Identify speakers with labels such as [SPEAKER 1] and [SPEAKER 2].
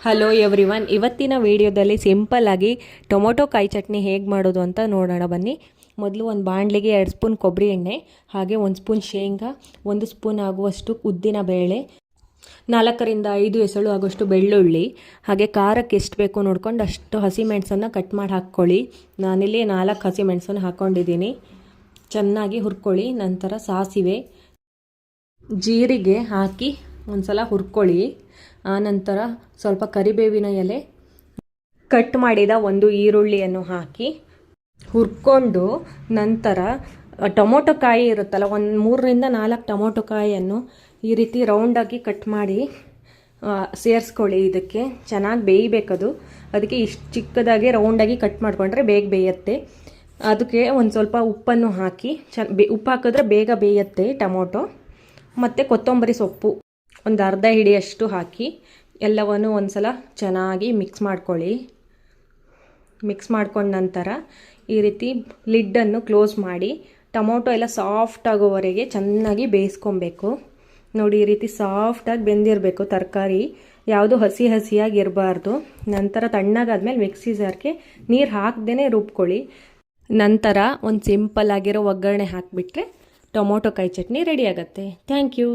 [SPEAKER 1] Hello everyone, ಇವತ್ತಿನ ವಿಡಿಯೋದಲ್ಲಿ simple ಆಗಿ ಟೊಮೊಟೊ ಕಾಯಿ ಚಟ್ನಿ ಹೇಗೆ ಮಾಡೋದು ಅಂತ ನೋಡೋಣ ಬನ್ನಿ. ಮೊದಲು ಒಂದು ಬಾಣಲಿಗೆ 2 ಸ್ಪೂನ್ ಕೊಬ್ಬರಿ ಎಣ್ಣೆ, ಹಾಗೆ 1 ಸ್ಪೂನ್ ಶೇಂಗಾ, 1 ಸ್ಪೂನ್ ಆಗುವಷ್ಟು ಉದ್ದಿನ ಬೇಳೆ, 4 ರಿಂದ 5 ಎಸಳು ಆಗುವಷ್ಟು ಬೆಳ್ಳುಳ್ಳಿ, ಹಾಗೆ ಖಾರಕ್ಕೆ ಎಷ್ಟು ಬೇಕು ನೋಡ್ಕೊಂಡು ಅಷ್ಟು ಹಸಿಮೆಣಸನ್ನು ಕಟ್ ಮಾಡಿ ಹಾಕ್ಕೊಳ್ಳಿ. ನಾನಿಲ್ಲಿ 4 ಹಸಿಮೆಣಸನ್ನು ಹಾಕ್ಕೊಂಡಿದ್ದೀನಿ. ಚೆನ್ನಾಗಿ ಹುರ್ಕೊಳ್ಳಿ. ನಂತರ ಸಾಸಿವೆ, ಜೀರಿಗೆ ಹಾಕಿ ಒಂದ್ಸಲ ಹುರ್ಕೊಳ್ಳಿ. ಆನಂತರ ಸ್ವಲ್ಪ ಕರಿಬೇವಿನ ಎಲೆ, ಕಟ್ ಮಾಡಿದ 1 ಈರುಳ್ಳಿಯನ್ನು ಹಾಕಿ ಹುರ್ಕೊಂಡು, ನಂತರ ಟೊಮೊಟೊ ಕಾಯಿ ಇರುತ್ತಲ್ಲ, 3 ರಿಂದ 4 ಟೊಮೊಟೊ ಕಾಯಿಯನ್ನು ಈ ರೀತಿ ರೌಂಡಾಗಿ ಕಟ್ ಮಾಡಿ ಸೇರಿಸ್ಕೊಳ್ಳಿ. ಇದಕ್ಕೆ ಚೆನ್ನಾಗಿ ಬೇಯಬೇಕದು. ಅದಕ್ಕೆ ಇಷ್ಟು ಚಿಕ್ಕದಾಗಿ ರೌಂಡಾಗಿ ಕಟ್ ಮಾಡಿಕೊಂಡ್ರೆ ಬೇಗ ಬೇಯುತ್ತೆ. ಅದಕ್ಕೆ ಒಂದು ಸ್ವಲ್ಪ ಉಪ್ಪನ್ನು ಹಾಕಿ ಉಪ್ಪು ಹಾಕಿದ್ರೆ ಬೇಗ ಬೇಯುತ್ತೆ ಟೊಮೊಟೊ. ಮತ್ತು ಕೊತ್ತಂಬರಿ ಸೊಪ್ಪು ಒಂದು ಅರ್ಧ ಹಿಡಿಯಷ್ಟು ಹಾಕಿ ಎಲ್ಲವನ್ನು ಒಂದು ಸಲ ಚೆನ್ನಾಗಿ ಮಿಕ್ಸ್ ಮಾಡ್ಕೊಳ್ಳಿ. ಮಿಕ್ಸ್ ಮಾಡ್ಕೊಂಡ ನಂತರ ಈ ರೀತಿ ಲಿಡ್ಡನ್ನು ಕ್ಲೋಸ್ ಮಾಡಿ ಟೊಮೊಟೊ ಎಲ್ಲ ಸಾಫ್ಟ್ ಆಗೋವರೆಗೆ ಚೆನ್ನಾಗಿ ಬೇಯಿಸ್ಕೊಬೇಕು. ನೋಡಿ, ಈ ರೀತಿ ಸಾಫ್ಟಾಗಿ ಬೆಂದಿರಬೇಕು ತರಕಾರಿ, ಯಾವುದು ಹಸಿ ಹಸಿಯಾಗಿ ಇರಬಾರ್ದು. ನಂತರ ತಣ್ಣಗಾದ್ಮೇಲೆ ಮಿಕ್ಸಿ ಜಾರ್ಗೆ ನೀರು ಹಾಕ್ದೇ ರುಬ್ಕೊಳ್ಳಿ. ನಂತರ ಒಂದು ಸಿಂಪಲ್ ಆಗಿರೋ ಒಗ್ಗರಣೆ ಹಾಕಿಬಿಟ್ರೆ ಟೊಮೊಟೊ ಕಾಯಿ ಚಟ್ನಿ ರೆಡಿ ಆಗುತ್ತೆ. Thank you.